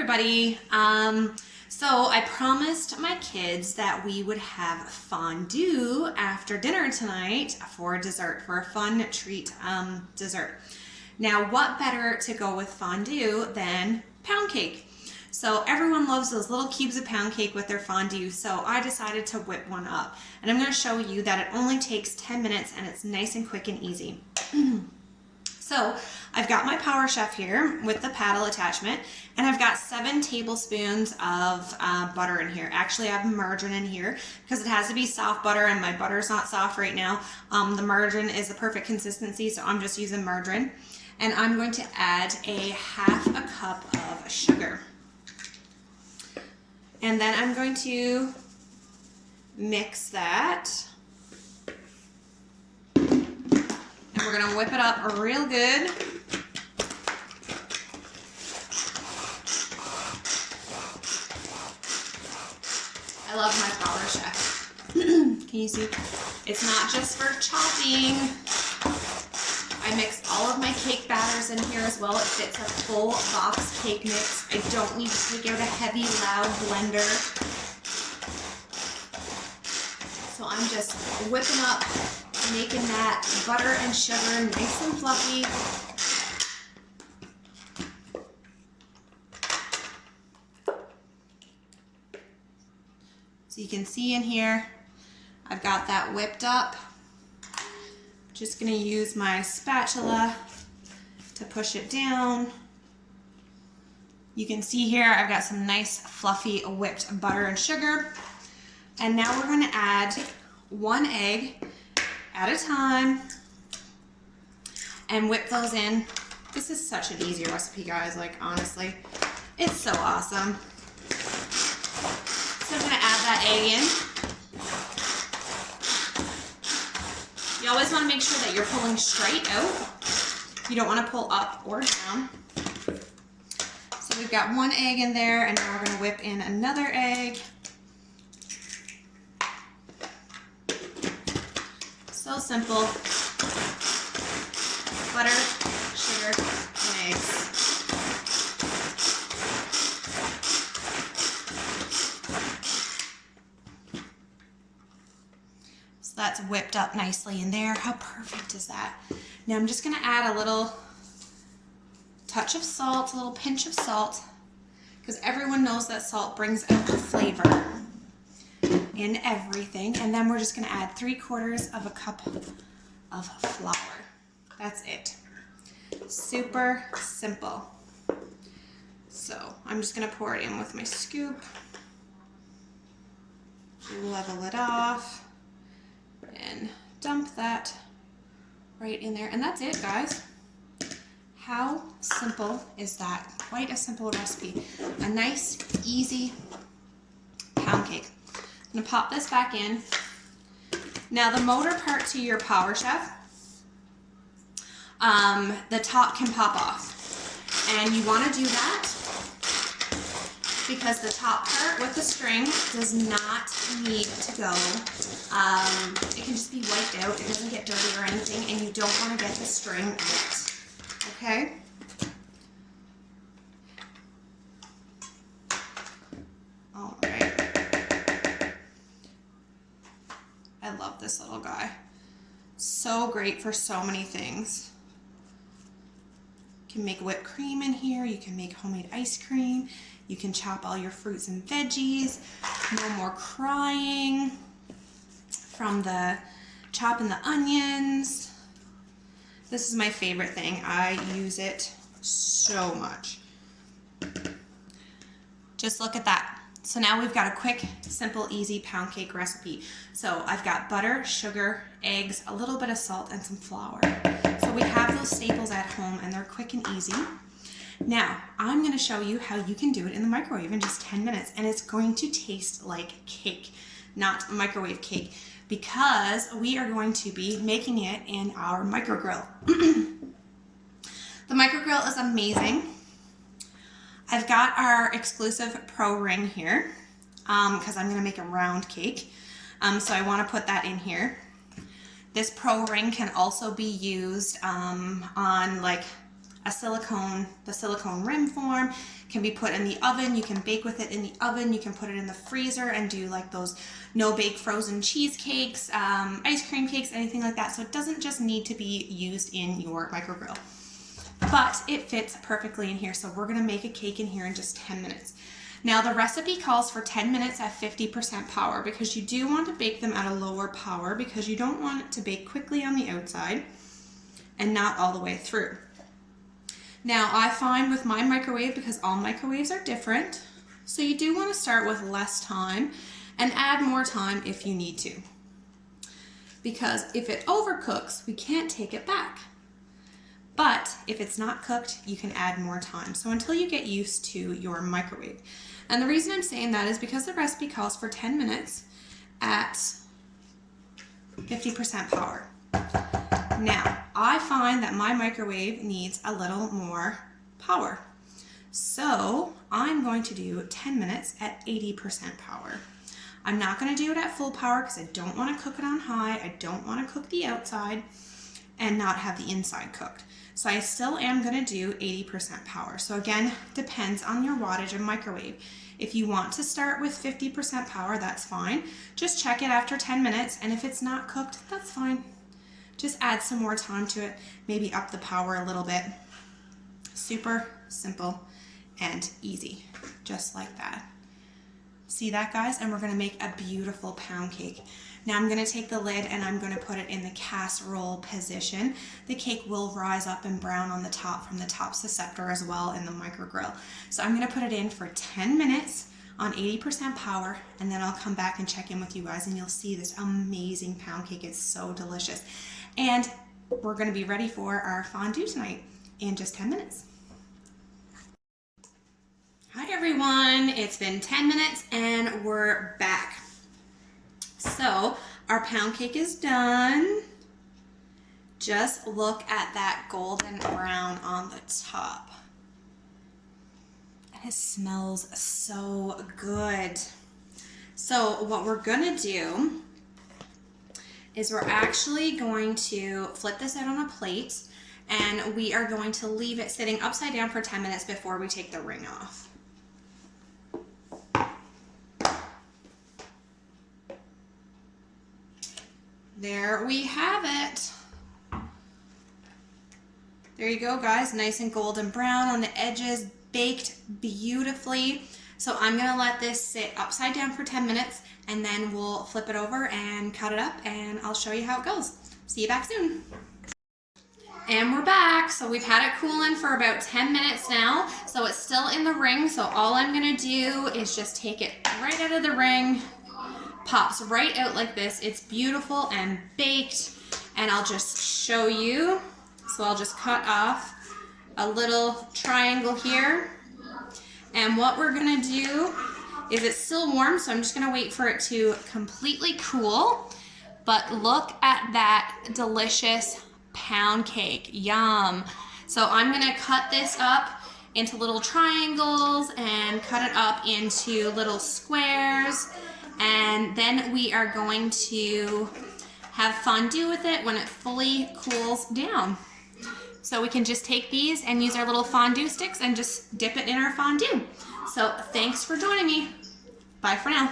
everybody. So I promised my kids that we would have fondue after dinner tonight for dessert, for a fun treat dessert. Now, what better to go with fondue than pound cake? So everyone loves those little cubes of pound cake with their fondue, so I decided to whip one up. And I'm going to show you that it only takes 10 minutes and it's nice and quick and easy. So I've got my Power Chef here with the paddle attachment, and I've got 7 tablespoons of butter in here. Actually, I have margarine in here because it has to be soft butter, and my butter is not soft right now. The margarine is the perfect consistency, so I'm just using margarine. And I'm going to add a half a cup of sugar. And then I'm going to mix that. And we're going to whip it up real good. I love my Power Chef. Can you see? It's not just for chopping. I mix all of my cake batters in here as well. It fits a full box cake mix. I don't need to take out a heavy, loud blender. So I'm just whipping up, making that butter and sugar nice and fluffy. So you can see in here, I've got that whipped up. Just going to use my spatula to push it down. You can see here I've got some nice fluffy whipped butter and sugar. And now we're going to add 1 egg at a time and whip those in. This is such an easy recipe, guys, like honestly. It's so awesome. So I'm going to add that egg in. You always want to make sure that you're pulling straight out. You don't want to pull up or down. So we've got 1 egg in there, and now we're going to whip in another egg. So simple. Butter, sugar, and eggs. That's whipped up nicely in there. How perfect is that? Now I'm just going to add a little touch of salt, a little pinch of salt, because everyone knows that salt brings out the flavor in everything. And then we're just going to add 3/4 of a cup of flour. That's it. Super simple. So I'm just going to pour it in with my scoop, level it off, and dump that right in there. And that's it, guys. How simple is that? Quite a simple recipe. A nice, easy pound cake. I'm going to pop this back in. Now the motor part to your Power Chef, the top can pop off. And you want to do that because the top part with the string does not need to go. It can just be wiped out. It doesn't get dirty or anything, and you don't want to get the string wet. Okay? All right. I love this little guy. So great for so many things. You can make whipped cream in here. You can make homemade ice cream. You can chop all your fruits and veggies. No more crying from the chopping the onions. This is my favorite thing. I use it so much. Just look at that. So now we've got a quick, simple, easy pound cake recipe. So I've got butter, sugar, eggs, a little bit of salt, and some flour. So we have those staples at home, and they're quick and easy. Now, I'm going to show you how you can do it in the microwave in just 10 minutes, and it's going to taste like cake, not microwave cake, because we are going to be making it in our microgrill. The microgrill is amazing. I've got our exclusive Pro ring here because I'm going to make a round cake, so I want to put that in here. This Pro ring can also be used on like the silicone rim form, can be put in the oven. You can bake with it in the oven. You can put it in the freezer and do like those no-bake frozen cheesecakes, ice cream cakes, anything like that. So it doesn't just need to be used in your microgrill, but it fits perfectly in here. So we're gonna make a cake in here in just 10 minutes. Now the recipe calls for 10 minutes at 50% power because you do want to bake them at a lower power because you don't want it to bake quickly on the outside and not all the way through. Now I find with my microwave, because all microwaves are different, so you do want to start with less time and add more time if you need to. Because if it overcooks, we can't take it back. But if it's not cooked, you can add more time. So until you get used to your microwave. And the reason I'm saying that is because the recipe calls for 10 minutes at 50% power. Now, I find that my microwave needs a little more power. So I'm going to do 10 minutes at 80% power. I'm not going to do it at full power because I don't want to cook it on high. I don't want to cook the outside and not have the inside cooked. So I still am going to do 80% power. So again, depends on your wattage of microwave. If you want to start with 50% power, that's fine. Just check it after 10 minutes, and if it's not cooked, that's fine. Just add some more time to it, maybe up the power a little bit. Super simple and easy, just like that. See that, guys? And we're gonna make a beautiful pound cake. Now I'm gonna take the lid and I'm gonna put it in the casserole position. The cake will rise up and brown on the top from the top susceptor as well in the microgrill. So I'm gonna put it in for 10 minutes on 80% power, and then I'll come back and check in with you guys and you'll see this amazing pound cake. It's so delicious. And we're gonna be ready for our fondue tonight in just 10 minutes. Hi everyone, it's been 10 minutes and we're back. So our pound cake is done. Just look at that golden brown on the top. And it smells so good. So what we're gonna do is we're actually going to flip this out on a plate and we are going to leave it sitting upside down for 10 minutes before we take the ring off. There we have it. There you go, guys. Nice and golden brown on the edges, baked beautifully. So I'm gonna let this sit upside down for 10 minutes and then we'll flip it over and cut it up and I'll show you how it goes. See you back soon. And we're back. So we've had it cooling for about 10 minutes now. So it's still in the ring. So all I'm gonna do is just take it right out of the ring. Pops right out like this. It's beautiful and baked, and I'll just show you. So I'll just cut off a little triangle here, and what we're gonna do is it's still warm, so I'm just gonna wait for it to completely cool. But look at that delicious pound cake. Yum. So I'm gonna cut this up into little triangles and cut it up into little squares. And then we are going to have fondue with it when it fully cools down. So we can just take these and use our little fondue sticks and just dip it in our fondue. So thanks for joining me. Bye for now.